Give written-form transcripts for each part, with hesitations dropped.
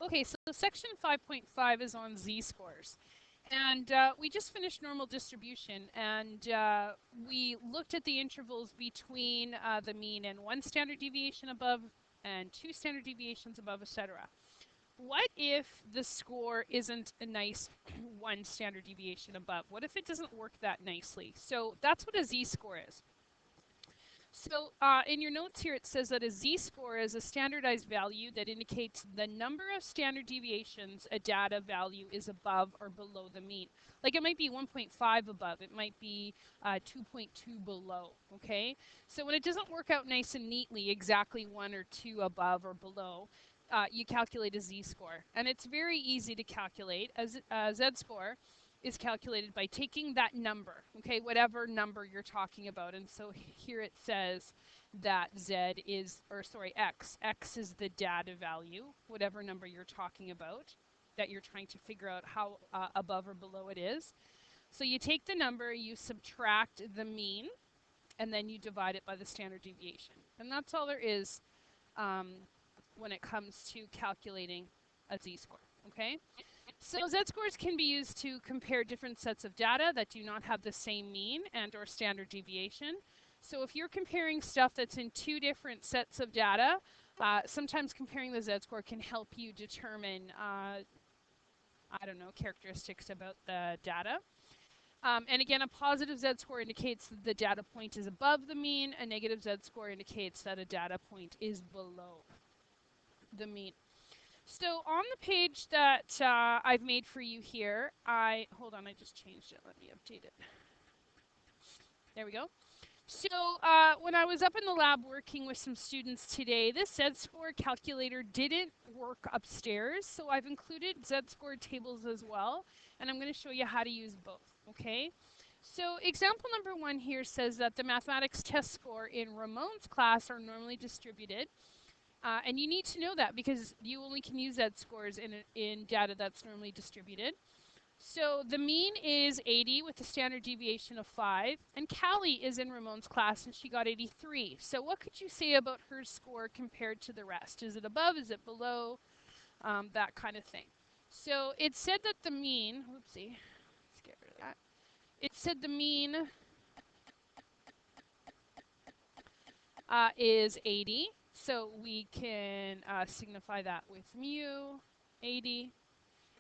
Okay, so section 5.5 is on z-scores. And we just finished normal distribution, and we looked at the intervals between the mean and 1 standard deviation above and 2 standard deviations above, etc. What if the score isn't a nice 1 standard deviation above? What if it doesn't work that nicely? So that's what a z-score is. So in your notes here, it says that a z-score is a standardized value that indicates the number of standard deviations a data value is above or below the mean. Like it might be 1.5 above, it might be 2.2 below, okay? So when it doesn't work out nice and neatly, exactly 1 or 2 above or below, you calculate a z-score. And it's very easy to calculate. A z-score is calculated by taking that number, okay, whatever number you're talking about. And so here it says that x is the data value, whatever number you're talking about, that you're trying to figure out how above or below it is. So you take the number, you subtract the mean, and then you divide it by the standard deviation. And that's all there is when it comes to calculating a z-score, okay? So z-scores can be used to compare different sets of data that do not have the same mean and or standard deviation. So if you're comparing stuff that's in 2 different sets of data, sometimes comparing the z-score can help you determine, I don't know, characteristics about the data. And again, a positive z-score indicates that the data point is above the mean. A negative z-score indicates that a data point is below the mean. So on the page that I've made for you here, hold on, I just changed it. Let me update it. There we go. So when I was up in the lab working with some students today, this z-score calculator didn't work upstairs. So I've included z-score tables as well. And I'm going to show you how to use both, okay? So example number 1 here says that the mathematics test score in Ramon's class are normally distributed. And you need to know that because you only can use z-scores in data that's normally distributed. So the mean is 80 with a standard deviation of 5. And Callie is in Ramon's class and she got 83. So what could you say about her score compared to the rest? Is it above? Is it below? That kind of thing. So it said that the mean, whoopsie, let's get rid of that. It said the mean is 80. So we can signify that with mu, 80.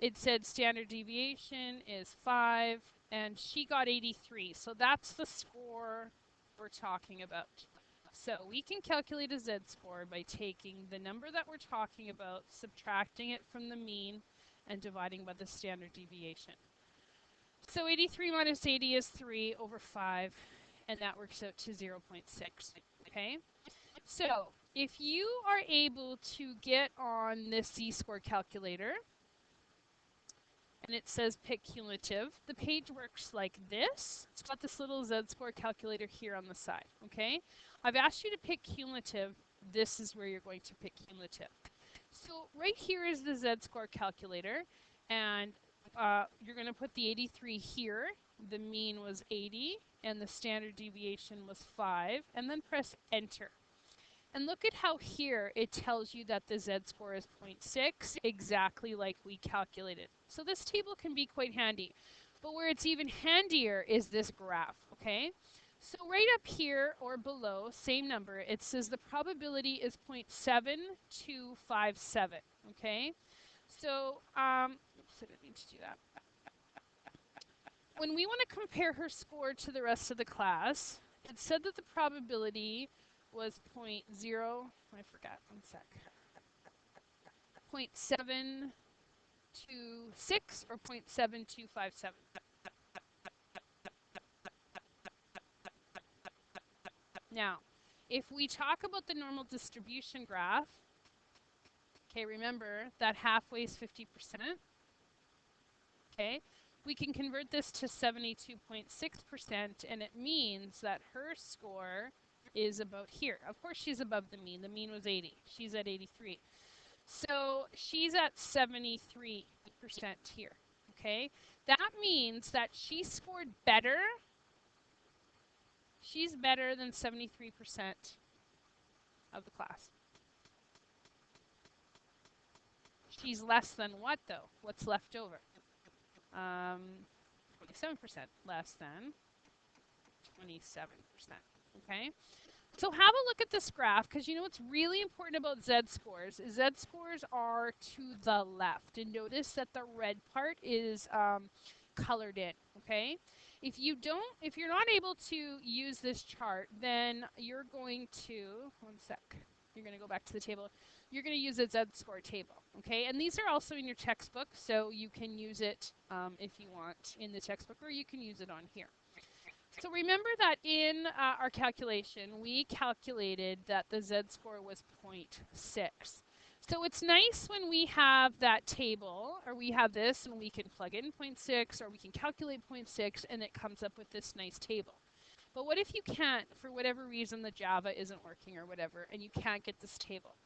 It said standard deviation is 5, and she got 83. So that's the score we're talking about. So we can calculate a z-score by taking the number that we're talking about, subtracting it from the mean, and dividing by the standard deviation. So 83 minus 80 is 3 over 5, and that works out to 0.6, okay? So if you are able to get on this z-score calculator, and it says pick cumulative, the page works like this. It's got this little z-score calculator here on the side, okay? I've asked you to pick cumulative. This is where you're going to pick cumulative. So right here is the z-score calculator, and you're going to put the 83 here. The mean was 80, and the standard deviation was 5, and then press enter. And look at how here it tells you that the z-score is 0.6, exactly like we calculated. So this table can be quite handy. But where it's even handier is this graph, okay? So right up here or below, same number, it says the probability is 0.7257, okay? So, oops, I didn't mean to do that. When we want to compare her score to the rest of the class, it said that the probability was 0.0, I forgot, 0.726 or 0.7257. Now, if we talk about the normal distribution graph, okay, remember that halfway is 50%. Okay, we can convert this to 72.6%, and it means that her score is about here. Of course, she's above the mean. The mean was 80. She's at 83. So she's at 73% here. Okay, that means that she scored better. She's better than 73% of the class. She's less than what, though? What's left over? 27% less than 27%. Okay? So have a look at this graph, because you know what's really important about z-scores is z-scores are to the left. And notice that the red part is colored in, okay? If you're not able to use this chart, then you're going to, one sec, you're going to go back to the table. You're going to use a z-score table, okay? And these are also in your textbook, so you can use it if you want in the textbook, or you can use it on here. So remember that in our calculation, we calculated that the z-score was 0.6. So it's nice when we have that table, or we have this, and we can plug in 0.6, or we can calculate 0.6, and it comes up with this nice table. But what if you can't, for whatever reason, the Java isn't working or whatever, and you can't get this table?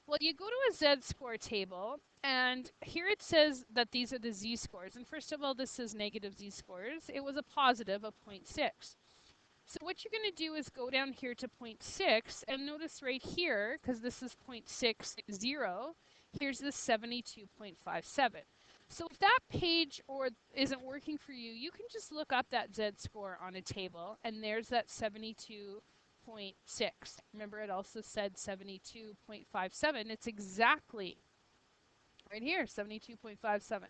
Well, you go to a z-score table, and here it says that these are the z-scores. And first of all, this is negative z-scores. It was a positive of 0.6. So what you're going to do is go down here to 0.6, and notice right here, because this is 0.60, here's the 72.57. So if that page isn't working for you, you can just look up that z-score on a table, and there's that 72.6. Remember, it also said 72.57. It's exactly right here, 72.57.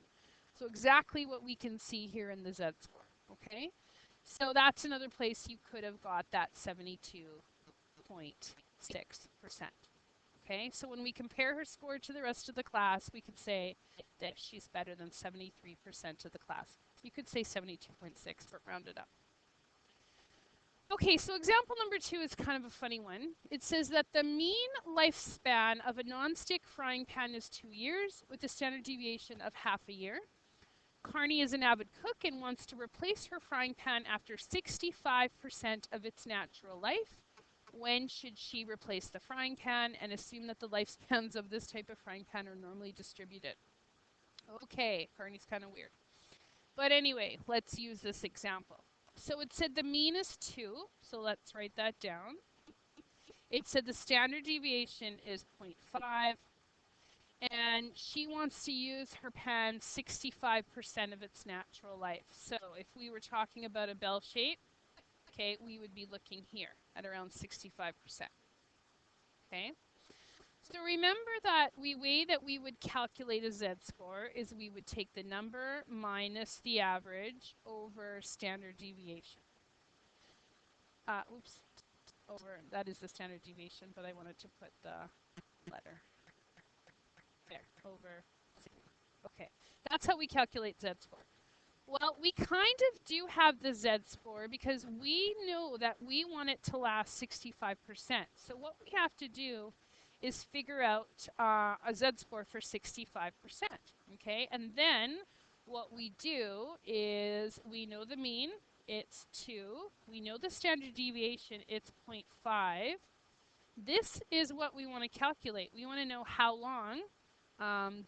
So exactly what we can see here in the z-score, okay? So that's another place you could have got that 72.6%. Okay, so when we compare her score to the rest of the class, we could say that she's better than 73% of the class. You could say 72.6, but round it up. Okay, so example number 2 is kind of a funny one. It says that the mean lifespan of a non-stick frying pan is 2 years, with a standard deviation of half a year. Carney is an avid cook and wants to replace her frying pan after 65% of its natural life. When should she replace the frying pan, and assume that the lifespans of this type of frying pan are normally distributed? Okay, Carney's kind of weird. But anyway, let's use this example. So it said the mean is 2, so let's write that down. It said the standard deviation is 0.5, and she wants to use her pan 65% of its natural life. So if we were talking about a bell shape, okay, we would be looking here at around 65%. Okay? So remember that the way that we would calculate a z-score is we would take the number minus the average over standard deviation. That is the standard deviation, but I wanted to put the letter there, over 60. Okay, that's how we calculate z-score. Well, we kind of do have the z-score because we know that we want it to last 65%. So what we have to do is figure out a z-score for 65%, okay? And then what we do is we know the mean, it's 2. We know the standard deviation, it's 0.5. This is what we want to calculate. We want to know how long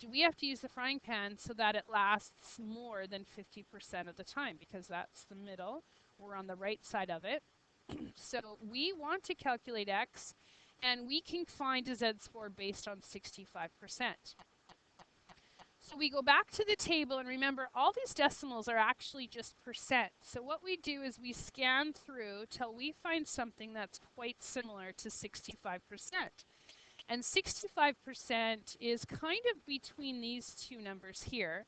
do we have to use the frying pan so that it lasts more than 50% of the time, because that's the middle. We're on the right side of it. So we want to calculate x, and we can find a z-score based on 65%. So we go back to the table, and remember, all these decimals are actually just percent. So what we do is we scan through till we find something that's quite similar to 65%. And 65% is kind of between these two numbers here,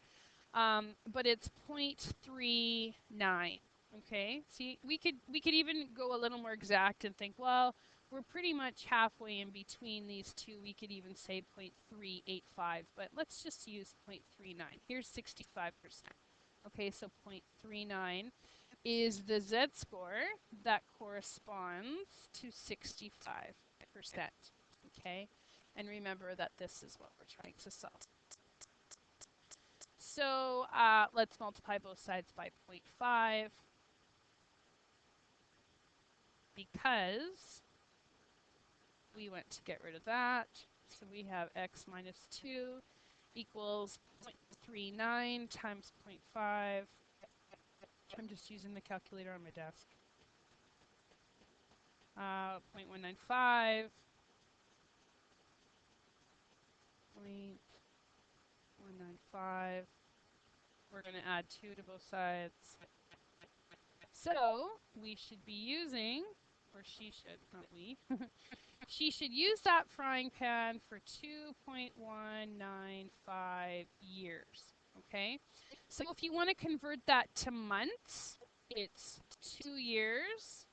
but it's 0.39. Okay, see, we could even go a little more exact and think, well, we're pretty much halfway in between these two. We could even say 0.385, but let's just use 0.39. Here's 65%. Okay, so 0.39 is the z-score that corresponds to 65%. Okay, and remember that this is what we're trying to solve. So let's multiply both sides by 0.5, because we want to get rid of that. So we have x minus 2 equals 0.39 times 0.5. I'm just using the calculator on my desk. 0.195. 0.195. We're going to add 2 to both sides. So we should be using, or she should, not we, she should use that frying pan for 2.195 years, okay? So if you want to convert that to months, it's 2 years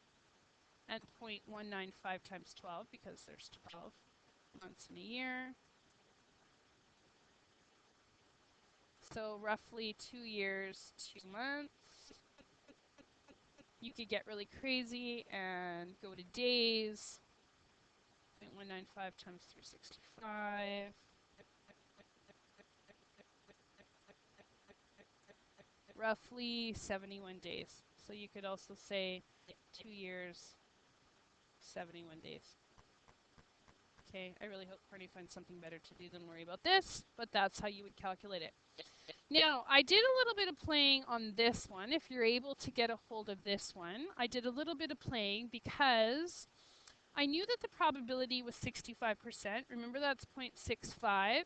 and 0.195 times 12 because there's 12 months in a year. So roughly 2 years, 2 months. You could get really crazy and go to days. 0.195 times 365. Roughly 71 days. So you could also say 2 years, 71 days. Okay, I really hope Courtney finds something better to do than worry about this, but that's how you would calculate it. Now, I did a little bit of playing on this one. If you're able to get a hold of this one, I did a little bit of playing because I knew that the probability was 65%. Remember, that's 0.65.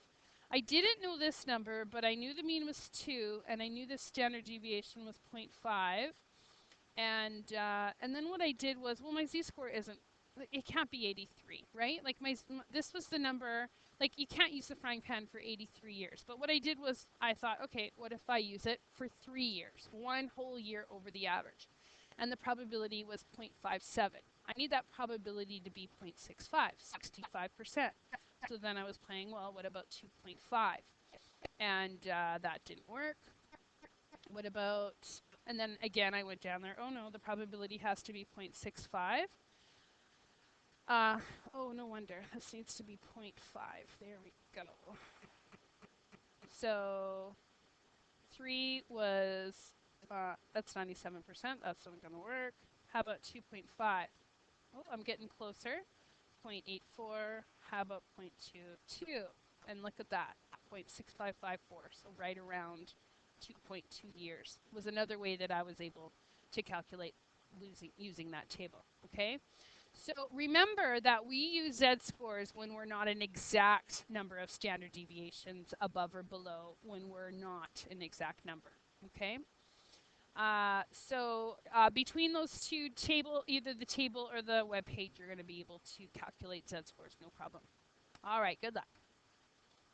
I didn't know this number, but I knew the mean was 2, and I knew the standard deviation was 0.5. And then what I did was, well, my z-score isn't, it can't be 83, right? Like this was the number, like you can't use the frying pan for 83 years. But what I did was I thought, okay, what if I use it for 3 years, 1 whole year over the average? And the probability was 0.57. I need that probability to be 0.65, 65%. So then I was playing, well, what about 2.5? And that didn't work. What about, and then again I went down there, oh no, the probability has to be 0.65. Oh, no wonder, this needs to be 0.5. There we go. So 3 was, that's 97%, that's not going to work. How about 2.5? Oh, I'm getting closer. 0.84, how about 0.22? And look at that, 0.6554, so right around 2.2 years was another way that I was able to calculate using that table, okay? So remember that we use z-scores when we're not an exact number of standard deviations above or below when we're not an exact number, okay? Between those two either the table or the web page, you're going to be able to calculate z-scores, no problem. All right, good luck.